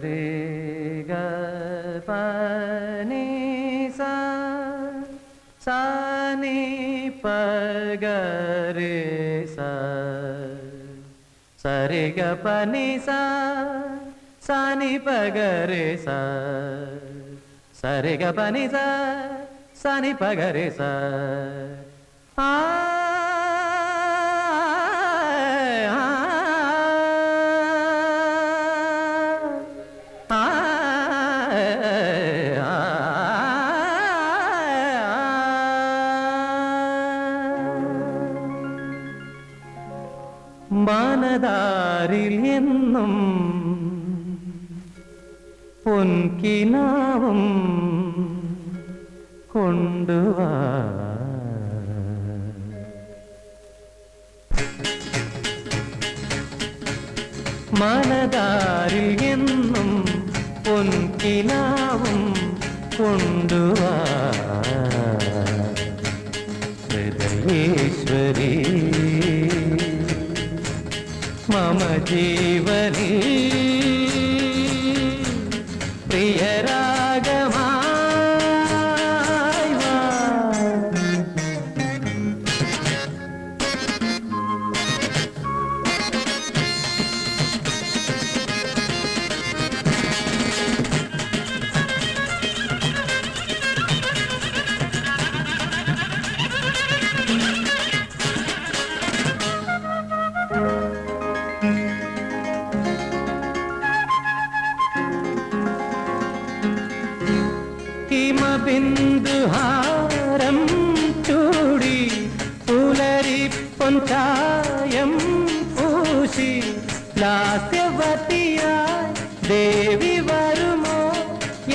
रे ग प नि सा सा नि प ग रे सा सा रे ग प नि सा सा नि प ग रे सा सा रे ग प नि सा सा नि प ग रे सा आ മനതാരിൽ എന്നും പൊൻകിനാവും കൊണ്ടുവാ മനതാരിൽ എന്നും പൊൻകിനാവും കൊണ്ടുവാ ഹൃദയേശ്വരി मम जीवनी प्रियरागमाय वा ഹിമബിന്ദുഹാരം ചൂടി പുലരിപ്പൊൻചായം പൂശി ലാസ്യവതിയായി ദേവി വരുമോ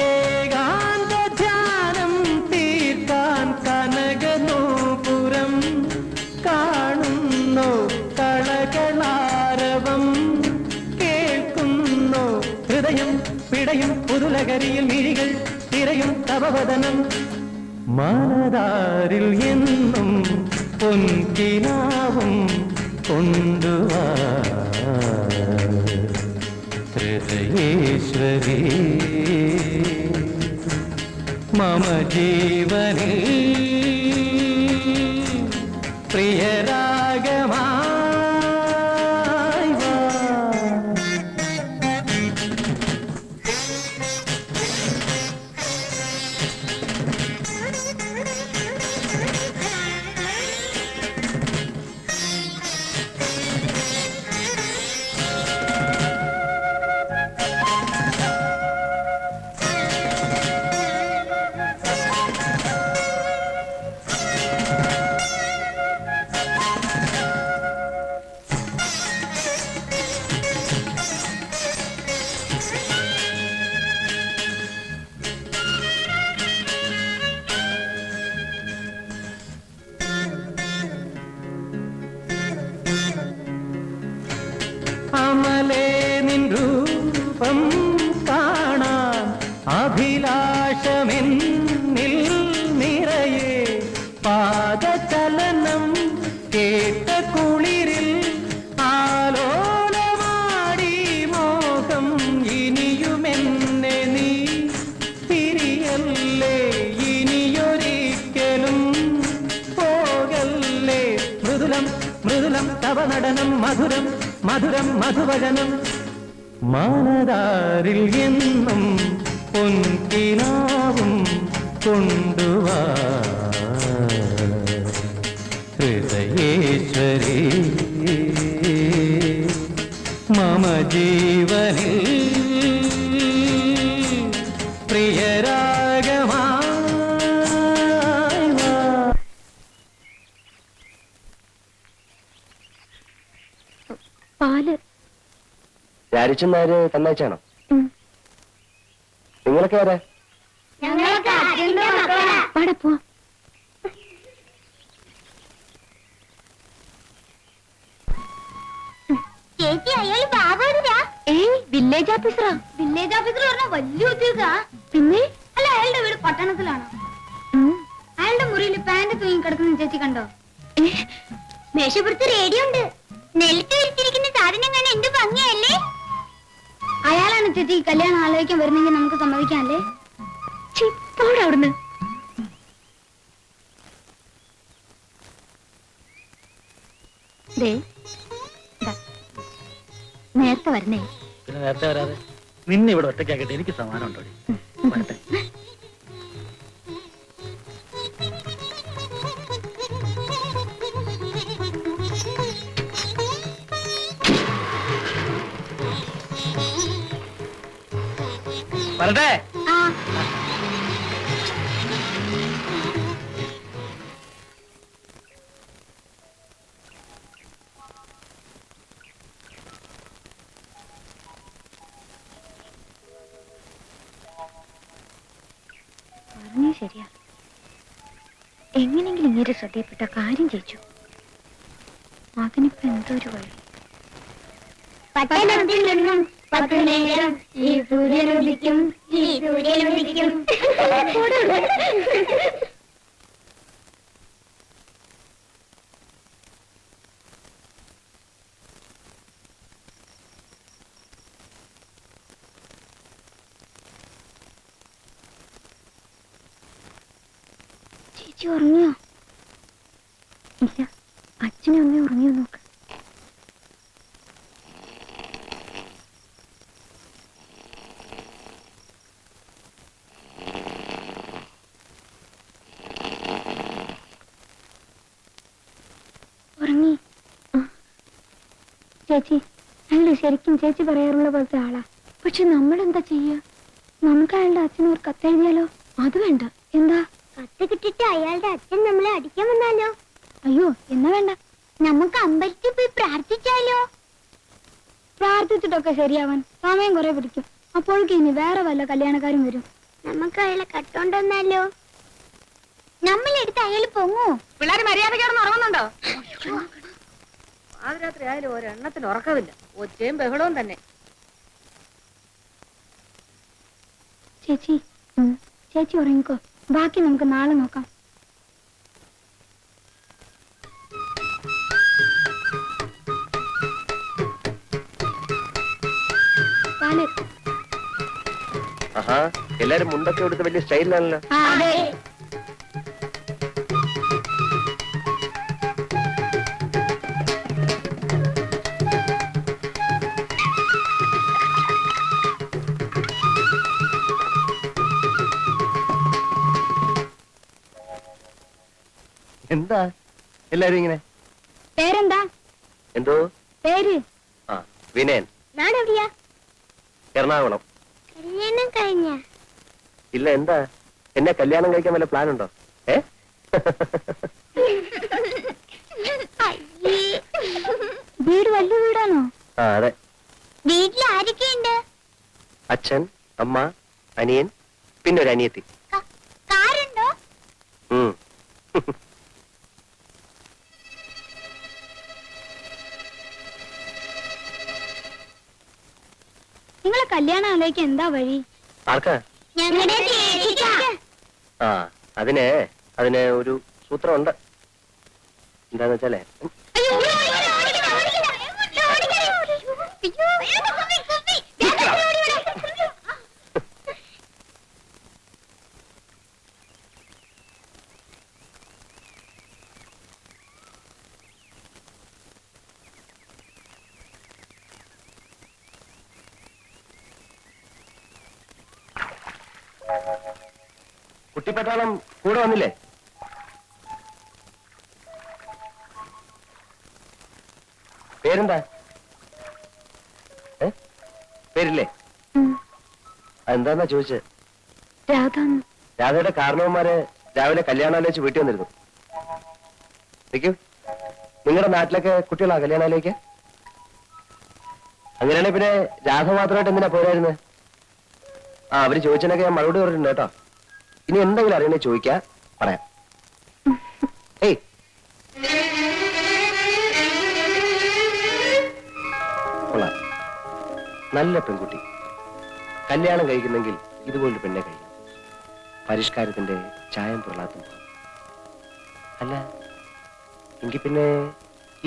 ഏകാന്ത ധ്യാനം തീർക്കാൻ കനകനൂപുരം കാണുന്നു കളകളാരവം കേൾക്കുന്നു ഹൃദയം പിടയും പുതുലകരിയിൽ മിഴികൾ തിരയും തവവദനം മനതാരിൽ എന്നും പൊൻകിനാവും കൊണ്ടുവാ ഹൃദയേശ്വരി മമ ജീവനി പ്രിയരാഗമാ അമലേ നിൻ രൂപം കാണാൻ അഭിലാഷമെന്നിൽ നിറയെ പാദചലനം കേട്ട കുളിരിൽ ആലോലമാടി മോഹം ഇനിയുമെന്നെ നീ തിരിയല്ലേ ഇനിയൊരിക്കലും പോകല്ലേ മൃദുലം മൃദുലം തവ നടനം മധുരം മധുരം മധുവചനം മനതാരിൽ എന്നും പൊൻകിനാവും കൊണ്ടുവാ ഹൃദയേശ്വരി മമ ജീവനി പ്രിയരാഗമാ പാല് രാരിച്ചന്മാര് തന്നയച്ചാണോ? നിങ്ങളൊക്കെ ആരാ? പോ ചേച്ചി അയാൾ ബാബാ വില്ലേജ് ഓഫീസറാ. വില്ലേജ് ഓഫീസർ പറഞ്ഞ വലിയ ഉദ്യോഗ. പിന്നെ അല്ല, അയാളുടെ വീട് പട്ടണത്തിലാണ്. അയാളുടെ മുറിയിൽ പാന്റ് തൂങ്ങി കിടക്കുന്ന ചേച്ചി കണ്ടോ? മേശപ്പുറത്ത് റേഡിയോ ഉണ്ട്. നെൽത്ത് വിരിച്ചിരിക്കുന്ന സാധനം കാണാൻ എന്ത് ഭംഗിയല്ലേ? അയാളാണ് ചേച്ചി കല്യാണം ആലോചിക്കാൻ വരുന്നെങ്കിൽ നമുക്ക് സമ്മതിക്കാം അല്ലേ? അവിടുന്ന് നേരത്തെ വരണേ. പിന്നെ നേരത്തെ വരാതെ നിന്നെ ഇവിടെ ഒറ്റയ്ക്കാക്കിട്ട് എനിക്ക് സമാനം ഉണ്ടോ? വരട്ടെ. വരട്ടെ. പറഞ്ഞേ ശരിയാ. എങ്ങനെങ്കിലും ഇങ്ങനെ ശ്രദ്ധയിൽപ്പെട്ട കാര്യം ചെയ്യിച്ചു. അതിനിപ്പോ എന്തൊരു വഴി. പട്ടണത്തിൽ നിന്നും 10 നേരം ഈ സൂര്യനുദിക്കും, ഈ സൂര്യനുദിക്കും. ചേച്ചി ഉറങ്ങിയോ? ഇല്ല, അച്ഛനും അമ്മയും ഉറങ്ങിയോ നോക്ക്. ഉറങ്ങി. ചേച്ചി അയാള് ശരിക്കും ചേച്ചി പറയാറുള്ള പോലത്തെ ആളാ. പക്ഷെ നമ്മളെന്താ ചെയ്യാ? നമുക്ക് അയാളുടെ അച്ഛന് ഒരു കത്തെഴുതിയാലോ? അത് വേണ്ട. എന്താ? കത്ത് കിട്ടിട്ട് അയാളുടെ അച്ഛൻ നമ്മളെ അടിക്കാൻ വന്നാലോ? അയ്യോ, എന്നാ വേണ്ട. നമുക്ക് അമ്പലത്തിൽ പോയി പ്രാർത്ഥിച്ചാലോ? പ്രാർത്ഥിച്ചിട്ടൊക്കെ ശരിയാവാൻ സമയം കുറെ പിടിക്കും. അപ്പോഴേക്ക് ഇനി വേറെ വല്ല കല്യാണക്കാരും വരും. നമുക്ക് അയാളെ കട്ടോണ്ടെന്നാലോ? നമ്മളെടുത്ത് അയാൾ പൊങ്ങോ? പിള്ളേര് മര്യാദക്കാരൊന്നും ഉറങ്ങുന്നുണ്ടോ? പാതിരാത്രി ആയാലും ഒരെണ്ണത്തിന് ഉറക്കമില്ല. ഒച്ചയും ബഹളവും തന്നെ. ചേച്ചി ചേച്ചി ഉറങ്ങിക്കോ. ബാക്കി നമുക്ക് നാളെ നോക്കാം. പാല്. ആഹാ, എല്ലാരും മുണ്ടൊക്കെ എടുത്ത് വലിയ സ്റ്റൈലിലാണല്ലോ. അതെ. എന്താ എല്ലാരും ഇങ്ങനെ? പേരെന്താ? എന്തോ പേര്? ആ, വിനയൻ. നാടെവിടെയാ? എറണാകുളം. കല്യാണം കഴിഞ്ഞ? ഇല്ല, എന്താ? എന്നെ കല്യാണം കഴിക്കാൻ വല്ല പ്ലാൻ ഉണ്ടോ? വീട് വലിയ വീടാണോ? ആ, അതെ. വീട്ടിൽ ആരൊക്കെയുണ്ട്? അച്ഛൻ, അമ്മ, അനിയൻ, പിന്നെ ഒരു അനിയത്തി. കാറുണ്ടോ? നിങ്ങളെ കല്യാണം ആലോചിക്കാൻ എന്താ വഴി? ആർക്കാ? ഞങ്ങളുടെ ചേച്ചിക്കാ. ആ, അതിന് ഒരു സൂത്രമുണ്ട്. എന്താന്ന് വെച്ചാലേ, അയ്യോ, വേഗം കുപ്പി. കുട്ടിപ്പട്ടാളം കൂടെ വന്നില്ലേ? പേരെന്താ? പേരില്ലേ? അതെന്താന്നാ ചോദിച്ചത്? രാധയുടെ കാരണവന്മാര് രാവിലെ കല്യാണാലോചിച്ച് വീട്ടിൽ വന്നിരുന്നു. നിൽക്കൂ. നിങ്ങളുടെ നാട്ടിലൊക്കെ കുട്ടികളാ കല്യാണാലോചിക്ക? അങ്ങനെയാണെങ്കിൽ പിന്നെ രാധ മാത്രമായിട്ട് എന്തിനാ പോരായിരുന്നത്? ആ, അവര് ചോദിച്ചതിനൊക്കെ ഞാൻ മറുപടി പറഞ്ഞിട്ടുണ്ട് കേട്ടോ. ഇനി എന്തെങ്കിലും അറിയണേ ചോദിക്കാ, പറയാം. ഏയ്, കൊള്ളാം, നല്ല പെൺകുട്ടി. കല്യാണം കഴിക്കുന്നെങ്കിൽ ഇതുപോലൊരു പെണ്ണെ കഴിക്കും. പരിഷ്കാരത്തിന്റെ ചായം പുറലാത്തും. അല്ല, എങ്കിൽ പിന്നെ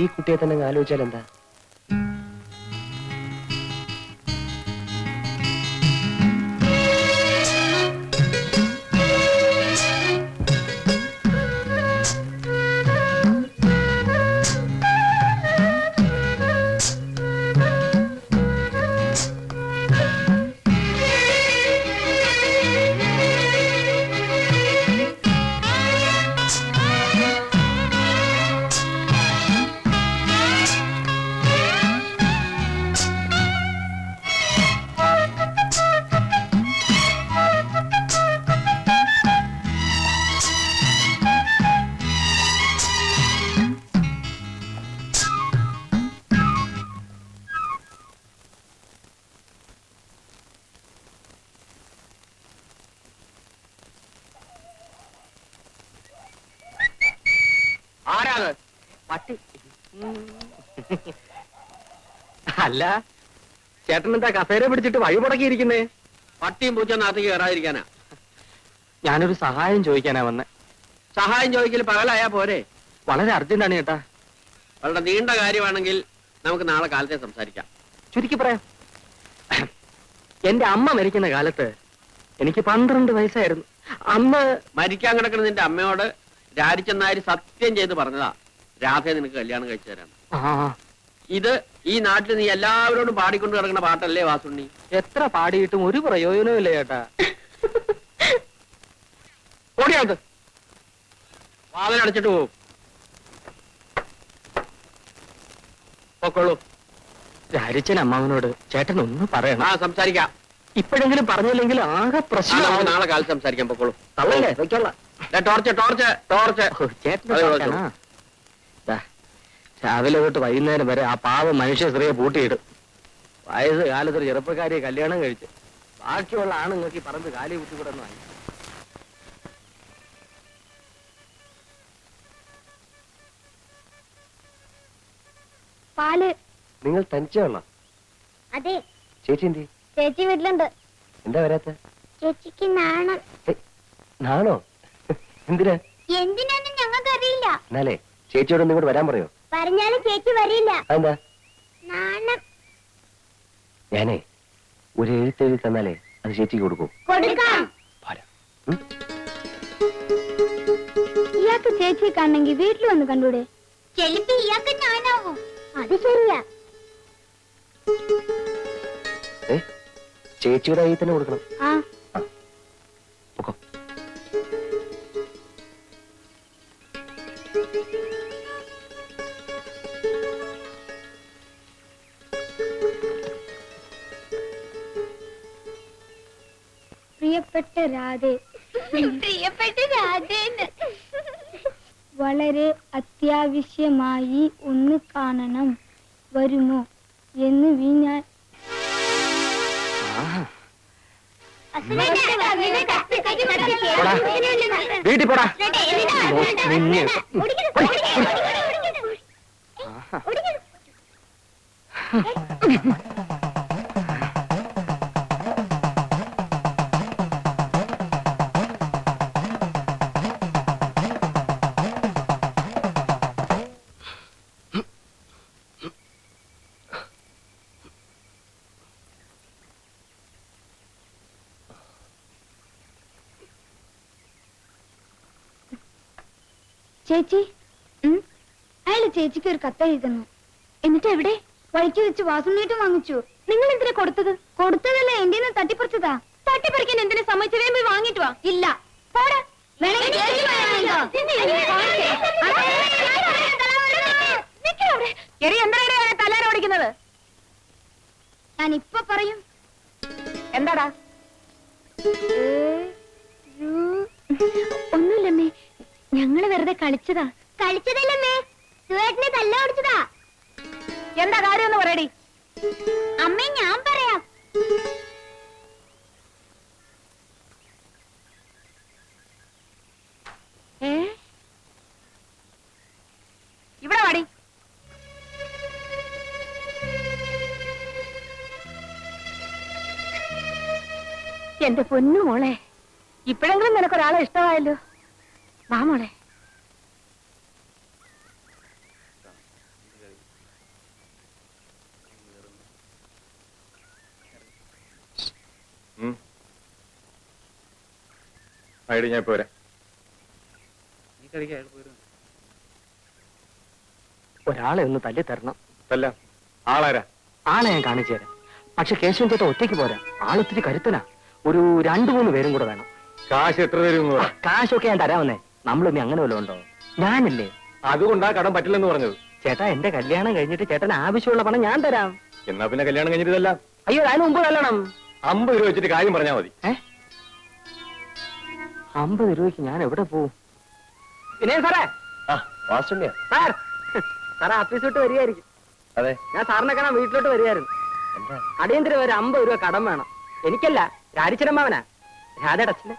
ഈ കുട്ടിയെ തന്നെ ആലോചിച്ചാൽ എന്താ? പറയാതെ പട്ടി. അല്ല ചേട്ടൻ എന്താ കസേര പിടിച്ചിട്ട് വഴി മുടക്കിയിരിക്കുന്നേ? പട്ടിയും പൂച്ചൊന്നും അകത്തേക്ക് കയറാതിരിക്കാനാ. ഞാനൊരു സഹായം ചോദിക്കാനാ വന്നെ. സഹായം ചോദിക്കൽ പകലായാ പോരെ? വളരെ അർജന്റാണ് ചേട്ടാ. വളരെ നീണ്ട കാര്യമാണെങ്കിൽ നമുക്ക് നാളെ കാലത്തെ സംസാരിക്കാം. ചുരുക്കി പറയാം. എന്റെ അമ്മ മരിക്കുന്ന കാലത്ത് എനിക്ക് 12 വയസ്സായിരുന്നു. അന്ന് മരിക്കാൻ കിടക്കുന്ന നിന്റെ അമ്മയോട് രാജിച്ചെന്നാര് സത്യം ചെയ്ത് പറഞ്ഞതാ രാധയെ നിനക്ക് കല്യാണം കഴിച്ചു തരാം. ഇത് ഈ നാട്ടിൽ നീ എല്ലാവരോടും പാടിക്കൊണ്ട് കിടക്കുന്ന പാട്ടല്ലേ വാസുണ്ണി? എത്ര പാടിയിട്ടും ഒരു പ്രയോജനവും ഇല്ല ചേട്ടാ. ഓടിയാത് വാതിലടച്ചിട്ട് പോകും. പൊക്കോളൂ. രാരിച്ചൻ അമ്മാവനോട് ചേട്ടൻ ഒന്ന് പറയണം. സംസാരിക്കാം. ഇപ്പോഴെങ്കിലും പറഞ്ഞില്ലെങ്കിൽ ആകെ പ്രശ്നം. നമുക്ക് നാളെ കാലത്ത് സംസാരിക്കാം. പൊക്കോളൂ. തള്ളല്ലേ വെക്കോളാം. Torch torch torch. ചേട്ടൻ രാവിലെ തൊട്ട് വൈകുന്നേരം വരെ ആ പാവം മനുഷ്യ സ്ത്രീയെ പൂട്ടിയിടും. വയസ്സ് കാലത്തൊരു ചെറുപ്പക്കാരിയെ കല്യാണം കഴിച്ച് ബാക്കിയുള്ള ആണുങ്ങൾക്ക് ഈ പറമ്പ് കാലി കുത്തിക്കൂടൊന്നും ആയി. പാല്. നിങ്ങൾ തനിച്ചുള്ള അതെ. ചേച്ചി എന്തി? ചേച്ചി വീട്ടിലുണ്ട്. എന്താ വരാത്ത? ചേച്ചിക്ക് നാണം. നാണോ? എന്തിനാ? എന്തിനാന്നും ഞങ്ങൾക്ക് അറിയില്ല. എന്നാലേ ചേച്ചിയോട് ഒന്നും കൂടെ വരാൻ പറയോ? പറഞ്ഞാലും ചേച്ചി വരില്ല. അതെന്താ? നാണം. ഞാനേ ഒരു എഴുത്തെഴുതി തന്നാലേ അത് ചേച്ചിക്ക് കൊടുക്കും. കൊടുക്കാം. ഇയാൾക്ക് ചേച്ചിയെ കാണണമെങ്കിൽ വീട്ടിൽ വന്ന് കണ്ടൂടെ? ചെലപ്പോ ഇയാൾക്ക് ഞാനാവും. അത് ശരിയാ. ചേച്ചിയുടെ കയ്യിൽ തന്നെ കൊടുക്കണം. പ്രിയപ്പെട്ട രാധേ. പ്രിയപ്പെട്ട രാധേന്ന് വളരെ അത്യാവശ്യമായി ഒന്ന് കാണണം, വരുമോ എന്ന് ഞാൻ വീട്ടിൽ പോടാ. ചേച്ചി, അയാള് ചേച്ചിക്ക് ഒരു കത്തെഴുതി തന്നു. എന്നിട്ട് എവിടെ? വഴിക്ക് വെച്ച് വാസുണ്ണീട്ടും വാങ്ങിച്ചു. നിങ്ങൾ എന്തിനാ കൊടുത്തത്? കൊടുത്തതല്ല, എന്റെ തട്ടിപ്പറിച്ചതാ. തട്ടിപ്പറിക്കാൻ എന്തിനാ സമ്മതിച്ചു? വേഗം പോയി വാങ്ങിട്ട് വാ. ഇല്ല, പോടാ. തലാര ഓടിക്കുന്നത് ഞാൻ ഇപ്പൊ പറയും. എന്താടാ? ഒന്നുമില്ലമ്മേ, ഞങ്ങള് വെറുതെ കളിച്ചതാ. കളിച്ചതല്ലമ്മേ, സുവേട്ടനെ തല്ല ഓടിച്ചതാ. എന്താ കാര്യം ഒന്ന് പറയടി. അമ്മേ, ഞാൻ പറയാം. ഇവിടെ വാടി. എന്റെ പൊന്നു മോളെ, ഇപ്പോഴെങ്കിലും നിനക്കൊരാളെ ഇഷ്ടമായല്ലോ. വാ മോളെ. ഞാൻ പോരാ. ഒരാളെ ഒന്ന് തല്ലി തരണം. അല്ല, ആളാരാ? ആളെ ഞാൻ കാണിച്ചു തരാം. പക്ഷെ കേശവൻ ചേട്ടൻ ഒറ്റയ്ക്ക് പോരാ, ആളൊത്തിരി കരുത്തനാ. ഒരു 2-3 പേരും കൂടെ വേണം. കാശ് എത്ര തരും? കാശൊക്കെ ഞാൻ തരാമെന്നേ. നമ്മളിനി അങ്ങനെ വല്ലതും ഉണ്ടോ? ഞാനില്ലേ. അതുകൊണ്ടാ കടം പറ്റില്ലെന്ന് പറഞ്ഞത്. ചേട്ടാ, എന്റെ കല്യാണം കഴിഞ്ഞിട്ട് ചേട്ടന് ആവശ്യമുള്ള പണം ഞാൻ തരാം. എന്നാ പിന്നെ കല്യാണം കഴിഞ്ഞിട്ടല്ല. അയ്യോ, അതിന് മുമ്പ് കല്യാണം. 50 രൂപ വെച്ചിട്ട് കാര്യം പറഞ്ഞാൽ മതി. 50 രൂപയ്ക്ക് ഞാൻ എവിടെ പോവും? പിന്നെ സാറേ, വാസുണ്ണിയാ സാർ, സാറേ ഓഫീസ് വിട്ട് വരികയായിരിക്കും. അതെ, ഞാൻ സാറിനെ കാണാൻ വീട്ടിലോട്ട് വരികയായിരുന്നു. അടിയന്തരം ഒരു 50 രൂപ കടം വേണം. എനിക്കല്ല, രാരിച്ചനമ്മാവനാ, രാധയുടെ അച്ഛന്.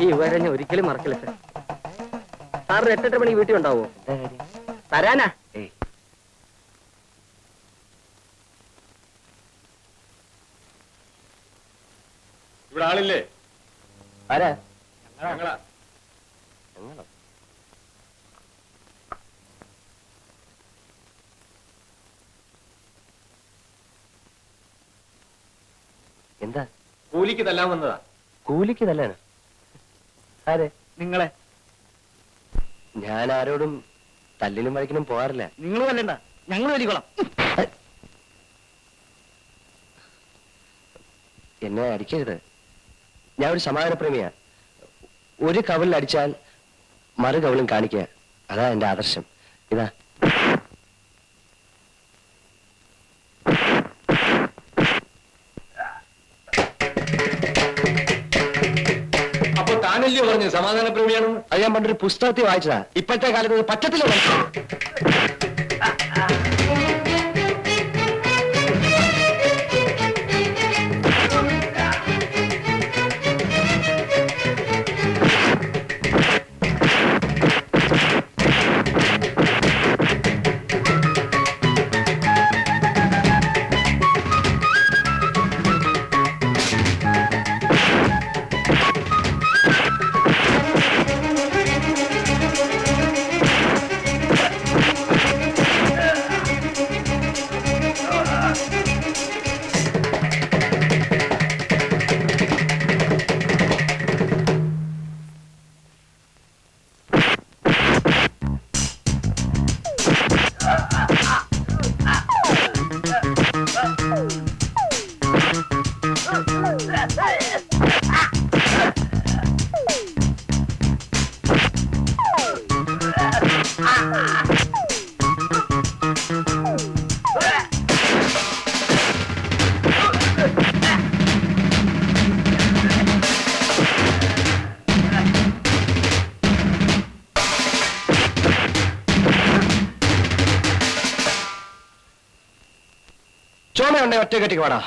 ഈ ഉപകാരം ഞാൻ ഒരിക്കലും മറക്കില്ല സാർ. സാറിന് 8-8 മണിക്ക് വീട്ടിൽ ഉണ്ടാവോ? തരാനാ. ഇവിടെ ആളില്ലേ? ആരാ? ഞങ്ങളാ. എന്താ? കൂലിക്ക് തല്ലാൻ വന്നതാ. കൂലിക്ക് തല്ലാനാ? അതെ, നിങ്ങളെ ഞാൻ ആരോടും തല്ലിനും വഴക്കിനും പോകാറില്ല. നിങ്ങൾ തല്ലണ്ട, ഞങ്ങൾ വലിക്കോളാം. എന്നെ അടിക്കരുത്. ഞാൻ ഒരു സമാധാനപ്രേമിയാ. ഒരു കവലിൽ അടിച്ചാൽ മറു കവലും കാണിക്കുക, അതാ എന്റെ ആദർശം. ഇതാ. അപ്പൊ താനല്ലയോ പറഞ്ഞു സമാധാന പ്രേമിയാണെന്ന്? അത് ഞാൻ പണ്ടൊരു പുസ്തകത്തിൽ വായിച്ചതാ. ഇപ്പോഴത്തെ കാലത്ത് പറ്റത്തില്ല. ചോമയുണ്ടെ ഒറ്റ കെട്ടിക്ക് വാടാ.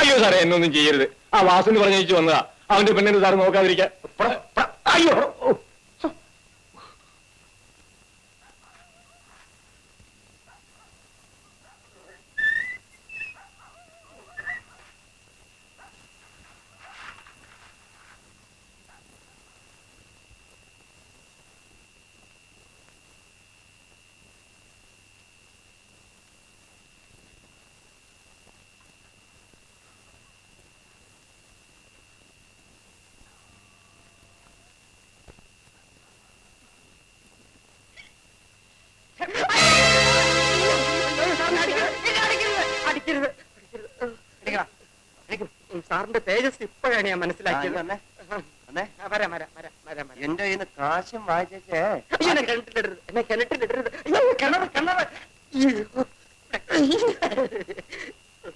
അയ്യോ സാറേ, എന്നൊന്നും ചെയ്യരുത്. ആ വാസുന്ന് പറഞ്ഞു വന്നതാ. അവന്റെ പെണ്ണിന് സാറ് നോക്കാതിരിക്കാൻ. അയ്യോ, സാറിന്റെ തേജസ് ഇപ്പോഴാണ് ഞാൻ മനസ്സിലാക്കിയത്. എന്റെ കയ്യിൽ നിന്ന് കാശും വായിച്ചേ. എന്നെ കിണറ്റിലിടരുത്, എന്നെ കിണറ്റിലിടരുത്.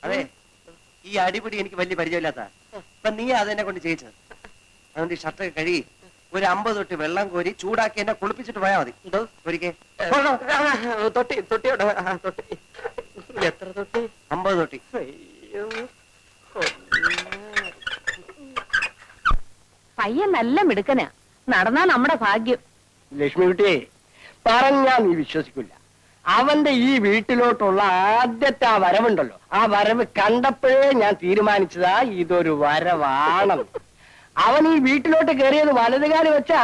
അതെ, ഈ അടിപിടി എനിക്ക് വലിയ പരിചയമില്ലാത്ത. അപ്പൊ നീ അതെന്നെ കൊണ്ട് ചെയ്യിച്ചത്. അതുകൊണ്ട് ഈ ഷർട്ടൊക്കെ കഴുകി ഒരു 50 തൊട്ടി വെള്ളം കോരി ചൂടാക്കി എന്നെ കുളിപ്പിച്ചിട്ട് പോയാൽ മതി. എന്തോ ഒരിക്കൽ തൊട്ടി തൊട്ടിയോടെ തൊട്ടി. എത്ര തൊട്ടി? 50 തൊട്ടി. അയ്യോ, പയ്യൻ നല്ല മിടുക്കനാ. നടന്നാ നമ്മുടെ ഭാഗ്യം. ലക്ഷ്മിക്കുട്ടിയെ പറഞ്ഞാ നീ വിശ്വസിക്കില്ല. അവന്റെ ഈ വീട്ടിലോട്ടുള്ള ആദ്യത്തെ ആ വരവുണ്ടല്ലോ, ആ വരവ് കണ്ടപ്പോഴേ ഞാൻ തീരുമാനിച്ചതാ ഇതൊരു വരവാണെന്ന്. അവൻ ഈ വീട്ടിലോട്ട് കയറിയത് വലതുകാലം വെച്ചാ.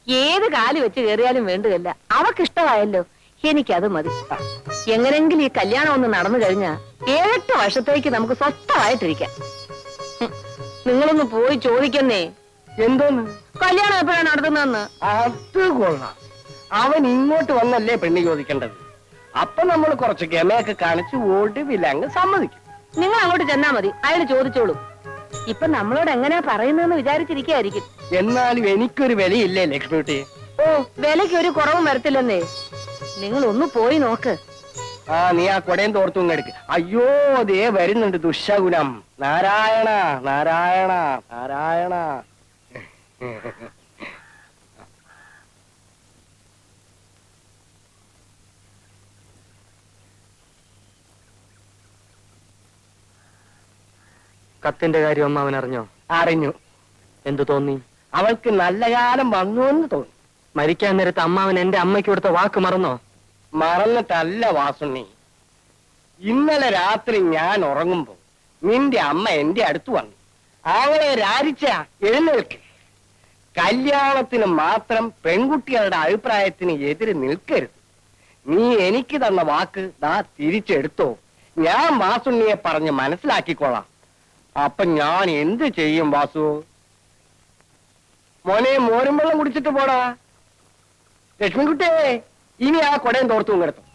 ഏത് കാല് വെച്ച് കയറിയാലും വേണ്ടതല്ല. അവക്കിഷ്ടമായല്ലോ, എനിക്കത് മതി. എങ്ങനെങ്കിലും ഈ കല്യാണം ഒന്ന് നടന്നു കഴിഞ്ഞാ 7-8 വർഷത്തേക്ക് നമുക്ക് സ്വസ്ഥമായിട്ടിരിക്കാം. നിങ്ങളൊന്ന് പോയി ചോദിക്കുന്നേ. എന്തോന്ന്? കല്യാണം എപ്പോഴാണ് നടത്തുന്നതെന്ന്. അത് കൊള്ളാം. അവൻ ഇങ്ങോട്ട് വന്നല്ലേ പെണ്ണ് ചോദിക്കേണ്ടത്. അപ്പൊ നമ്മൾ കുറച്ച് ഗമയൊക്കെ കാണിച്ച് ഒടുവിൽ അങ്ങ് സമ്മതിക്കും. നിങ്ങൾ അങ്ങോട്ട് ചെന്നാ മതി, അയാൾ ചോദിച്ചോളൂ. ഇപ്പൊ നമ്മളോട് എങ്ങനെയാ പറയുന്നതെന്ന് വിചാരിച്ചിരിക്കായിരിക്കും. എന്നാലും എനിക്കൊരു വിലയില്ലേ ലക്ഷ്മിക്കുട്ടി? ഓ, വിലയ്ക്ക് ഒരു കുറവും വരത്തില്ലെന്നേ. നിങ്ങൾ ഒന്ന് പോയി നോക്ക്. നീ ആ കൊടയും തോർത്തും എടുക്ക്. അയ്യോ, ദേ വരുന്നുണ്ട് ദുശകുനം. നാരായണ നാരായണ നാരായണ. കത്തിന്റെ കാര്യം അമ്മാവൻ അറിഞ്ഞോ? അറിഞ്ഞു. എന്തു തോന്നി? അവൾക്ക് നല്ല കാലം വന്നു എന്ന് തോന്നി. മരിക്കാൻ നേരത്ത് അമ്മാവൻ എന്റെ അമ്മയ്ക്ക് കൊടുത്ത വാക്ക് മറന്നോ? മറന്നിട്ടല്ല വാസുണ്ണി. ഇന്നലെ രാത്രി ഞാൻ ഉറങ്ങുമ്പോ നിന്റെ അമ്മ എന്റെ അടുത്ത് വന്നു. അവളെ രാജിച്ച എഴുന്നേൽക്ക്. കല്യാണത്തിന് മാത്രം പെൺകുട്ടികളുടെ അഭിപ്രായത്തിന് എതിര് നിൽക്കരുത്. നീ എനിക്ക് തന്ന വാക്ക് ദാ തിരിച്ചെടുത്തോ. ഞാൻ വാസുണ്ണിയെ പറഞ്ഞ് മനസ്സിലാക്കിക്കോളാം. അപ്പൊ ഞാൻ എന്ത് ചെയ്യും വാസു? മോനെ, മോരും വെള്ളം കുടിച്ചിട്ട് പോടാ. ലക്ഷ്മിക്കുട്ടിയെ, ഇനി ആ കൊടയും തോർത്തും കിടത്തും.